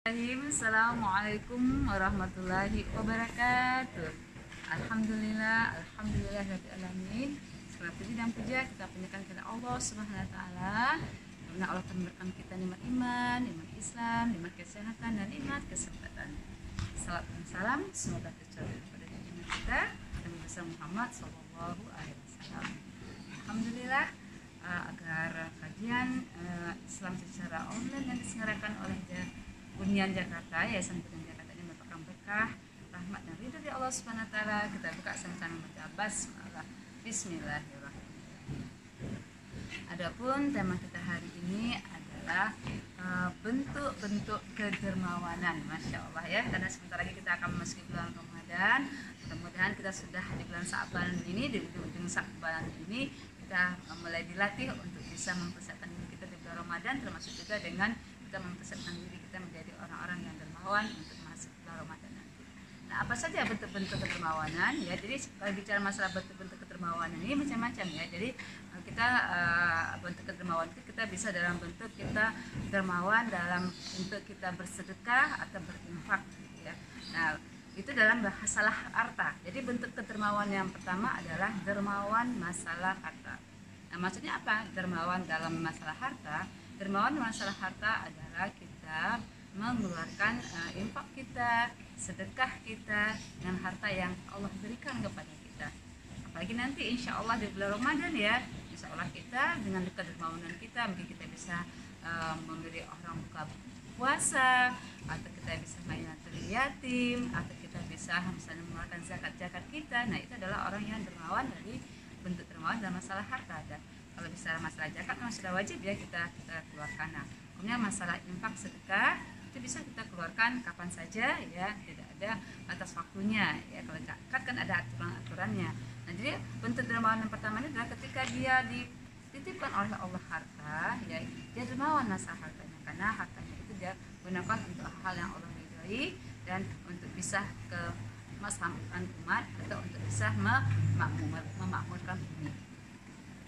Assalamualaikum warahmatullahi wabarakatuh. Rabbil alamin. Segala puji dan puja kita panjatkan kepada Allah Subhanahu wa taala. Karena Allah telah memberikan kita nikmat iman, nikmat Islam, nikmat kesehatan dan nikmat kesempatan. Salam dan salam semoga tercurah pada junjungan kita Nabi besar Muhammad sallallahu alaihi wasallam. Alhamdulillah, agar kajian Islam secara online yang diselenggarakan oleh Bunian Jakarta, Yayasan Bunian Jakarta ini merupakan berkah, rahmat dan ridho dari Allah Subhanahu wa taala. Kita buka sama-sama baca basmalah. Bismillahirrahmanirrahim. Adapun tema kita hari ini adalah bentuk-bentuk kedermawanan. Masya Allah ya, karena sebentar lagi kita akan memasuki bulan Ramadan. Mudah-mudahan kita sudah di bulan Sa'ban ini, di ujung Sa'ban ini kita mulai dilatih untuk bisa mempersiapkan diri kita di bulan Ramadan, termasuk juga dengan kita mempersiapkan diri kita menjadi orang-orang yang dermawan untuk masuk bulan Ramadan nanti. Nah, apa saja bentuk-bentuk kedermawanan ya? Jadi kalau bicara masalah bentuk-bentuk kedermawanan ini macam-macam ya. Jadi kita bentuk kedermawanan itu kita bisa dalam bentuk kita dermawan dalam bentuk kita bersedekah atau berinfak gitu ya. Nah, itu dalam masalah harta. Jadi bentuk kedermawanan yang pertama adalah dermawan masalah harta. Nah, maksudnya apa? Dermawan dalam masalah harta. Dermawan masalah harta adalah kita mengeluarkan infak kita, sedekah kita dengan harta yang Allah berikan kepada kita. Apalagi nanti insya Allah di bulan Ramadan ya, insya Allah kita dengan kedermawanan kita mungkin kita bisa memberi orang buka puasa, atau kita bisa menyayangi yatim, atau kita bisa misalnya mengeluarkan zakat kita. Nah, itu adalah orang yang dermawan dari bentuk dermawan dalam masalah harta. Dan kalau bisa masalah zakat memang sudah wajib ya kita keluarkan. Nah, kemudian masalah infak sedekah itu bisa kita keluarkan kapan saja ya, tidak ada batas waktunya ya. Kalau zakat kan ada aturan-aturannya. Nah, jadi bentuk dermawan yang pertama ini adalah ketika dia dititipkan oleh Allah harta ya, dia dermawan masalah hartanya, karena hartanya itu dia gunakan untuk hal yang Allah ridhoi dan untuk bisa ke maslahatan umat atau untuk bisa memakmurkan bumi.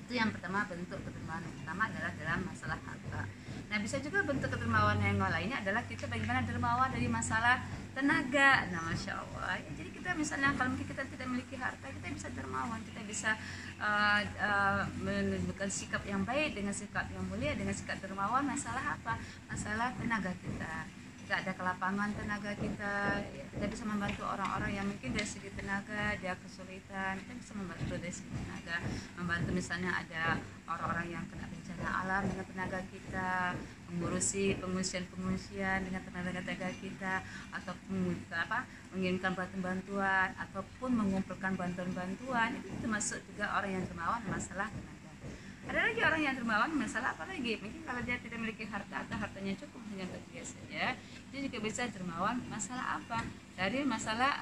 Itu yang pertama, bentuk kedermawanan yang pertama adalah dalam masalah harta. Nah, bisa juga bentuk kedermawanan yang lainnya adalah kita bagaimana dermawan dari masalah tenaga. Nah, Masya Allah ya, jadi kita misalnya kalau mungkin kita tidak memiliki harta, kita bisa dermawan, kita bisa menunjukkan sikap yang baik dengan sikap yang mulia, dengan sikap dermawan. Masalah apa? Masalah tenaga kita ada ke lapangan tenaga kita ya, kita bisa membantu orang-orang yang mungkin dari segi tenaga dia kesulitan, kita bisa membantu dari segi tenaga, membantu misalnya ada orang-orang yang kena bencana alam dengan tenaga kita, mengurusi pengungsian dengan tenaga kita, atau mengirimkan bantuan ataupun mengumpulkan bantuan-bantuan. Itu termasuk juga orang yang dermawan masalah tenaga. Ada lagi orang yang dermawan masalah apa lagi? Mungkin kalau dia tidak memiliki harta atau hartanya cukup hanya untuk dia saja, dia juga bisa dermawan masalah apa? Dari masalah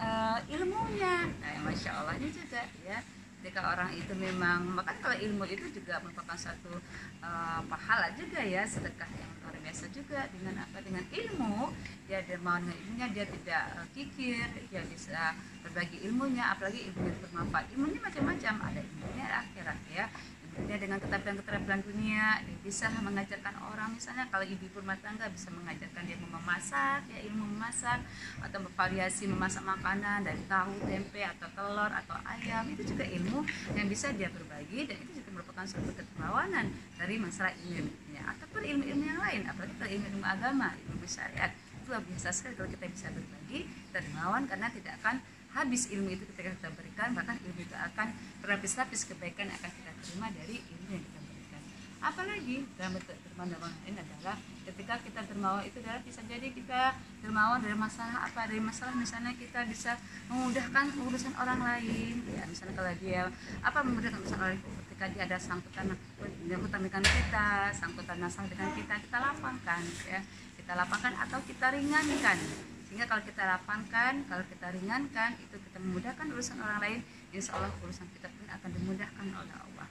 ilmunya. Nah, Masya Allah ini juga ya. Ketika orang itu memang, maka kalau ilmu itu juga merupakan satu pahala juga ya, sedekah yang luar biasa juga. Dengan apa? Dengan ilmu, dia dermawan dengan ilmunya, dia tidak kikir, dia bisa berbagi ilmunya, apalagi ilmu yang bermanfaat. Ilmunya macam-macam, ada ilmunya akhirat ya. Dia dengan keterampilan dunia, dia bisa mengajarkan orang, misalnya kalau ibu rumah tangga bisa mengajarkan dia memasak ya, ilmu memasak, atau bervariasi memasak makanan dari tahu, tempe, atau telur, atau ayam. Itu juga ilmu yang bisa dia berbagi, dan itu juga merupakan suatu kedermawanan dari masalah ilmunya, ataupun ilmu-ilmu yang lain, apalagi kalau ilmu agama, ilmu syariat. Itu luar biasa sekali kalau kita bisa berbagi, dermawan, karena tidak akan habis ilmu itu ketika kita berikan, bahkan ilmu itu akan berlapis-lapis kebaikan akan kita terima dari ilmu yang kita berikan. Apalagi dalam bentuk dermawan ini adalah ketika kita dermawan itu adalah bisa jadi kita dermawan dari masalah apa? Dari masalah misalnya kita bisa memudahkan urusan orang lain ya, misalnya kalau dia memudahkan urusan orang lain ketika dia ada sangkutan dengan kita, sangkutan masalah dengan kita lapangkan ya, kita lapangkan atau kita ringankan. Sehingga kalau kita lapangkan, kalau kita ringankan, itu kita memudahkan urusan orang lain, insya Allah urusan kita pun akan dimudahkan oleh Allah.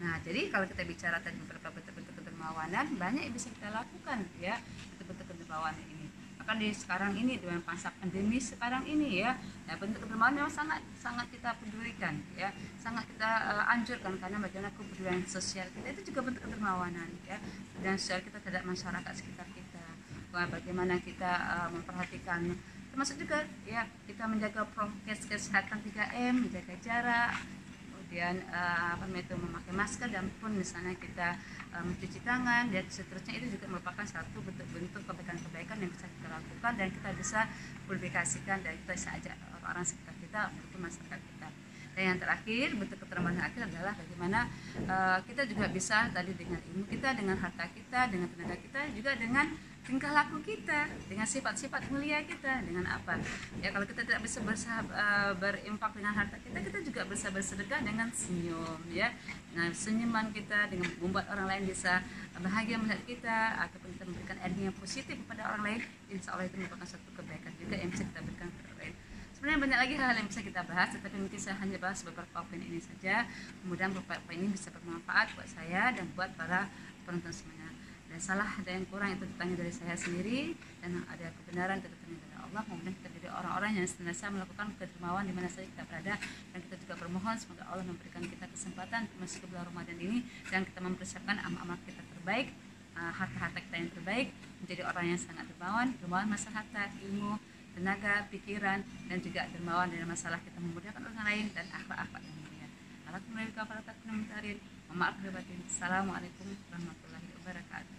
Nah, jadi kalau kita bicara tadi beberapa bentuk-bentuk kedermawanan, banyak yang bisa kita lakukan ya, bentuk-bentuk kedermawanan ini. Bahkan di sekarang ini dengan masa pandemi sekarang ini ya, nah, bentuk kedermawanan memang sangat kita pedulikan ya, sangat kita anjurkan, karena bagaimana kepedulian sosial kita itu juga bentuk kedermawanan ya, dan sosial kita terhadap masyarakat sekitar kita. bagaimana kita memperhatikan, termasuk juga ya kita menjaga prokes kesehatan 3M, menjaga jarak, kemudian memakai masker, dan pun misalnya kita mencuci tangan dan seterusnya. Itu juga merupakan satu bentuk kebaikan-kebaikan yang bisa kita lakukan dan kita bisa publikasikan dan kita bisa ajak orang-orang sekitar kita maupun masyarakat kita. Dan yang terakhir, bentuk keterlibatan akhir adalah bagaimana kita juga bisa tadi dengan ilmu kita, dengan harta kita, dengan tenaga kita, juga dengan tingkah laku kita, dengan sifat-sifat mulia kita, dengan apa ya, kalau kita tidak bisa berinfak dengan harta kita, kita juga bisa bersedekah dengan senyum ya, dengan senyuman kita, dengan membuat orang lain bisa bahagia melihat kita, ataupun kita memberikan energi yang positif kepada orang lain. Insya Allah itu merupakan satu kebaikan juga yang bisa kita berikan kepada orang lain. Sebenarnya banyak lagi hal-hal yang bisa kita bahas, tetapi mungkin saya hanya bahas beberapa poin ini saja. Kemudian beberapa poin ini bisa bermanfaat buat saya dan buat para penonton semuanya. Dan salah ada yang kurang itu datangnya dari saya sendiri, dan ada kebenaran itu datangnya dari Allah. Kemudian kita jadi orang-orang yang senantiasa melakukan kedermawan di mana saja kita berada, dan kita juga bermohon semoga Allah memberikan kita kesempatan masuk ke bulan Ramadan ini, dan kita mempersiapkan amal-amal kita terbaik, harta-harta kita yang terbaik, menjadi orang yang sangat dermawan masalah harta, ilmu, tenaga, pikiran, dan juga dermawan dalam masalah kita memudahkan orang lain dan akhlak-akhlak yang mulia. Assalamualaikum warahmatullahi wabarakatuh. Assalamualaikum warahmatullahi wabarakatuh.